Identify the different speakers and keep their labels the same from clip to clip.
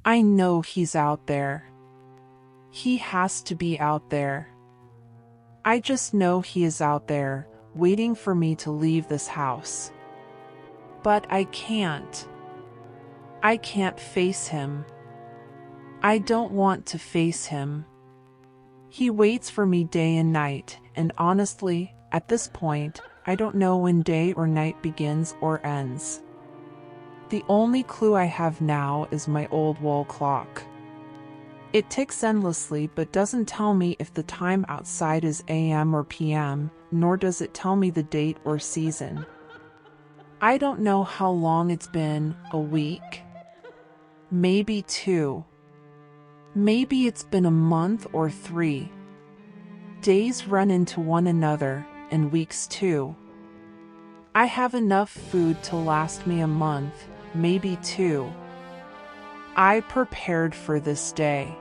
Speaker 1: I know he's out there. He has to be out there. I just know he is out there, waiting for me to leave this house. But I can't. I can't face him. I don't want to face him. He waits for me day and night, and honestly, at this point, I don't know when day or night begins or ends. The only clue I have now is my old wall clock. It ticks endlessly but doesn't tell me if the time outside is AM or PM, nor does it tell me the date or season. I don't know how long it's been, a week? Maybe 2. Maybe it's been a month or 3. Days run into one another, and weeks too. I have enough food to last me a month, maybe 2. I prepared for this day.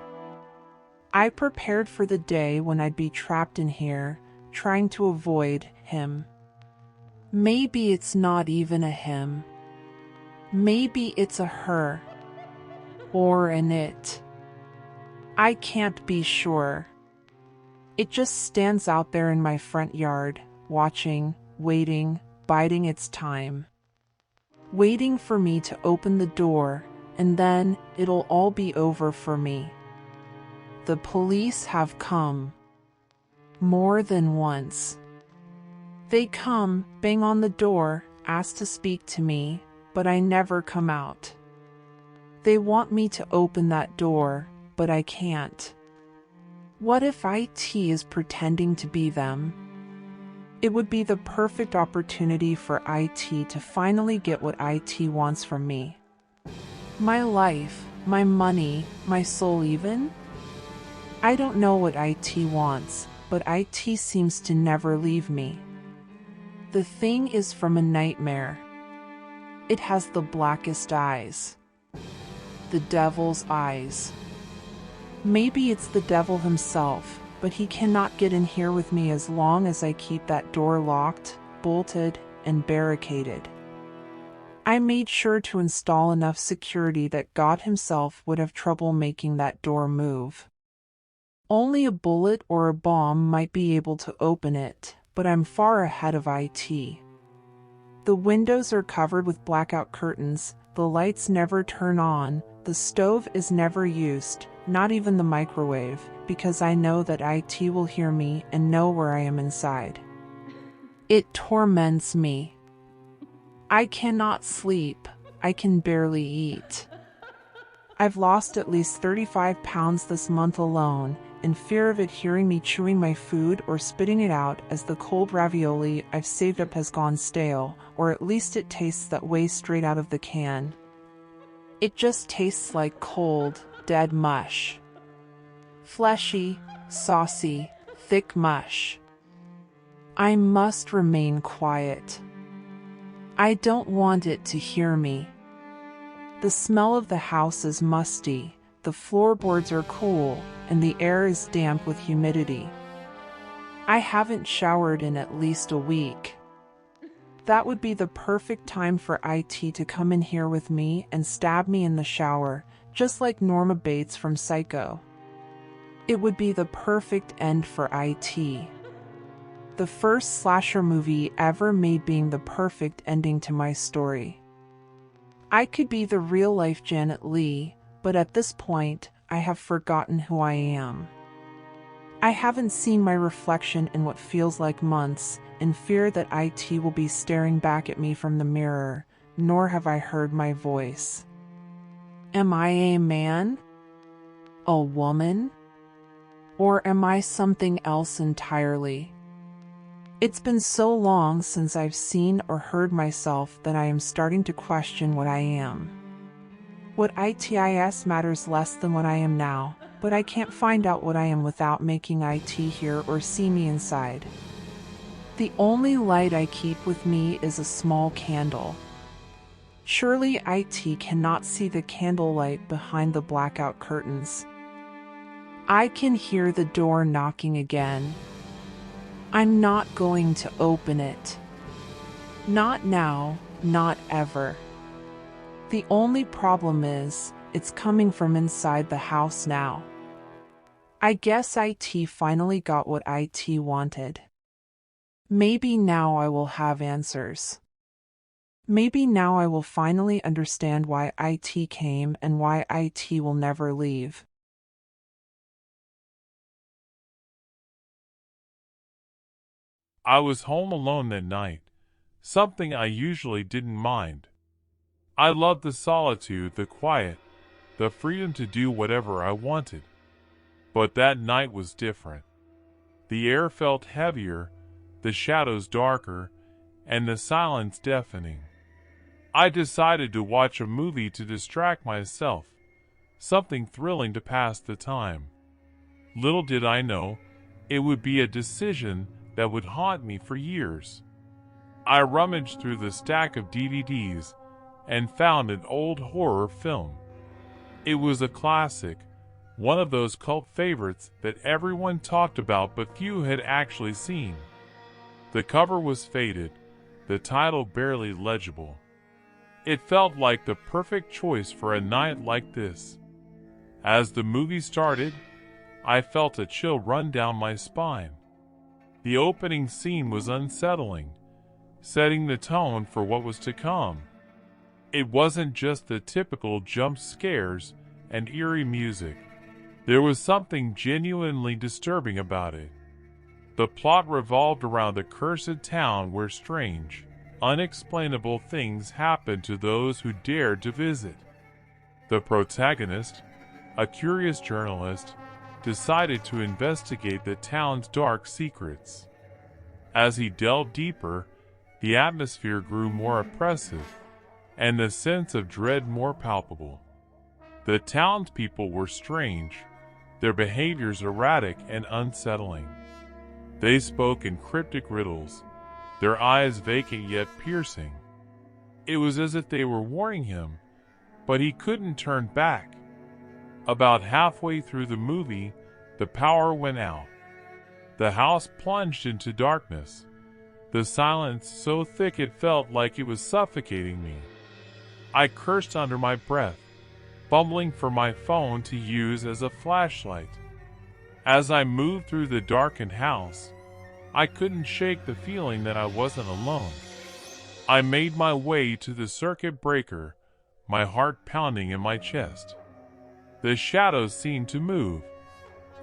Speaker 1: I prepared for the day when I'd be trapped in here, trying to avoid him. Maybe it's not even a him. Maybe it's a her. Or an it. I can't be sure. It just stands out there in my front yard, watching, waiting, biding its time. Waiting for me to open the door, and then it'll all be over for me. The police have come. More than once. They come, bang on the door, ask to speak to me, but I never come out. They want me to open that door, but I can't. What if IT is pretending to be them? It would be the perfect opportunity for IT to finally get what IT wants from me. My life, my money, my soul even? I don't know what IT wants, but IT seems to never leave me. The thing is from a nightmare. It has the blackest eyes. The devil's eyes. Maybe it's the devil himself, but he cannot get in here with me as long as I keep that door locked, bolted, and barricaded. I made sure to install enough security that God himself would have trouble making that door move. Only a bullet or a bomb might be able to open it, but I'm far ahead of IT. The windows are covered with blackout curtains, the lights never turn on, the stove is never used, not even the microwave, because I know that IT will hear me and know where I am inside. It torments me. I cannot sleep, I can barely eat. I've lost at least 35 pounds this month alone, in fear of it hearing me chewing my food or spitting it out as the cold ravioli I've saved up has gone stale, or at least it tastes that way straight out of the can. It just tastes like cold, dead mush. Fleshy, saucy, thick mush. I must remain quiet. I don't want it to hear me. The smell of the house is musty, the floorboards are cool, and the air is damp with humidity. I haven't showered in at least a week. That would be the perfect time for IT to come in here with me and stab me in the shower, just like Norma Bates from Psycho. It would be the perfect end for IT. The first slasher movie ever made being the perfect ending to my story. I could be the real-life Janet Leigh, but at this point, I have forgotten who I am. I haven't seen my reflection in what feels like months, in fear that IT will be staring back at me from the mirror, nor have I heard my voice. Am I a man? A woman? Or am I something else entirely? It's been so long since I've seen or heard myself that I am starting to question what I am. What ITIS matters less than what I am now, but I can't find out what I am without making IT hear or see me inside. The only light I keep with me is a small candle. Surely IT cannot see the candlelight behind the blackout curtains. I can hear the door knocking again. I'm not going to open it. Not now, not ever. The only problem is, It's coming from inside the house now. I guess IT finally got what IT wanted. Maybe now I will have answers. Maybe now I will finally understand why IT came and why IT will never leave.
Speaker 2: I was home alone that night, something I usually didn't mind. I loved the solitude, the quiet, the freedom to do whatever I wanted. But that night was different. The air felt heavier, the shadows darker, and the silence deafening. I decided to watch a movie to distract myself, something thrilling to pass the time. Little did I know, it would be a decision that would haunt me for years. I rummaged through the stack of DVDs and found an old horror film. It was a classic, one of those cult favorites that everyone talked about but few had actually seen. The cover was faded, the title barely legible. It felt like the perfect choice for a night like this. As the movie started, I felt a chill run down my spine. The opening scene was unsettling, setting the tone for what was to come. It wasn't just the typical jump scares and eerie music. There was something genuinely disturbing about it. The plot revolved around a cursed town where strange, unexplainable things happened to those who dared to visit. The protagonist, a curious journalist, decided to investigate the town's dark secrets. As he delved deeper, the atmosphere grew more oppressive, and the sense of dread more palpable. The townspeople were strange, their behaviors erratic and unsettling. They spoke in cryptic riddles, their eyes vacant yet piercing. It was as if they were warning him, but he couldn't turn back. About halfway through the movie, the power went out. The house plunged into darkness, the silence so thick it felt like it was suffocating me. I cursed under my breath, fumbling for my phone to use as a flashlight. As I moved through the darkened house, I couldn't shake the feeling that I wasn't alone. I made my way to the circuit breaker, my heart pounding in my chest. The shadows seemed to move,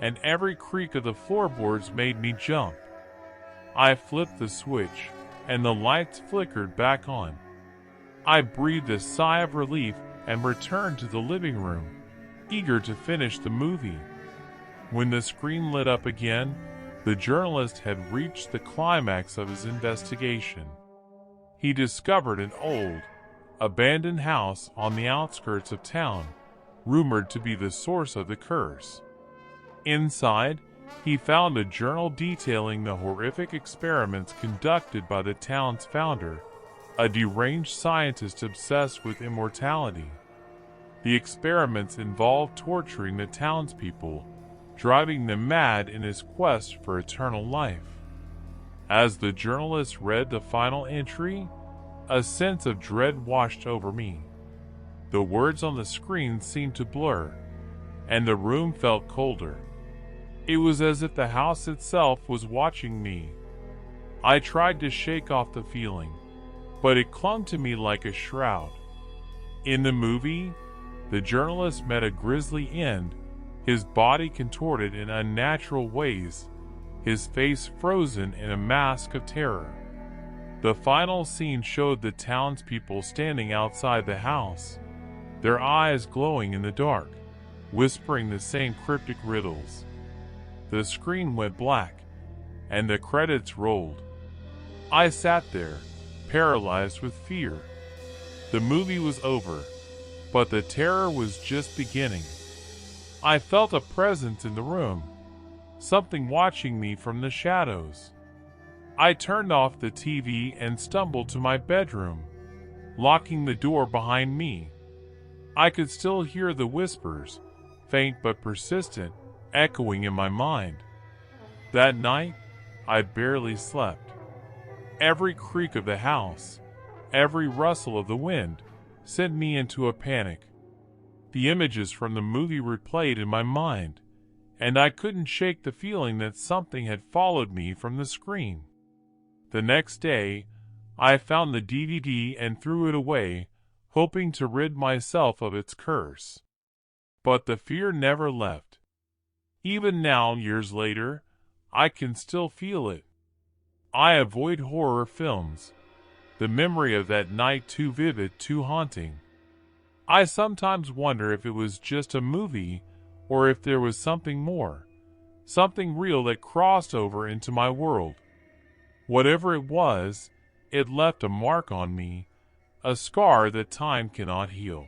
Speaker 2: and every creak of the floorboards made me jump. I flipped the switch, and the lights flickered back on. I breathed a sigh of relief and returned to the living room, eager to finish the movie. When the screen lit up again, the journalist had reached the climax of his investigation. He discovered an old, abandoned house on the outskirts of town, rumored to be the source of the curse. Inside, he found a journal detailing the horrific experiments conducted by the town's founder, a deranged scientist obsessed with immortality. The experiments involved torturing the townspeople, driving them mad in his quest for eternal life. As the journalist read the final entry, a sense of dread washed over me. The words on the screen seemed to blur, and the room felt colder. It was as if the house itself was watching me. I tried to shake off the feeling, but it clung to me like a shroud. In the movie, the journalist met a grisly end, his body contorted in unnatural ways, his face frozen in a mask of terror. The final scene showed the townspeople standing outside the house, their eyes glowing in the dark, whispering the same cryptic riddles. The screen went black, and the credits rolled. I sat there, paralyzed with fear. The movie was over, but the terror was just beginning. I felt a presence in the room, something watching me from the shadows. I turned off the TV and stumbled to my bedroom, locking the door behind me. I could still hear the whispers, faint but persistent, echoing in my mind. That night, I barely slept. Every creak of the house, every rustle of the wind, sent me into a panic. The images from the movie replayed in my mind, and I couldn't shake the feeling that something had followed me from the screen. The next day, I found the DVD and threw it away, hoping to rid myself of its curse. But the fear never left. Even now, years later, I can still feel it. I avoid horror films. The memory of that night too vivid, too haunting. I sometimes wonder if it was just a movie or if there was something more, something real that crossed over into my world. Whatever it was, it left a mark on me, a scar that time cannot heal.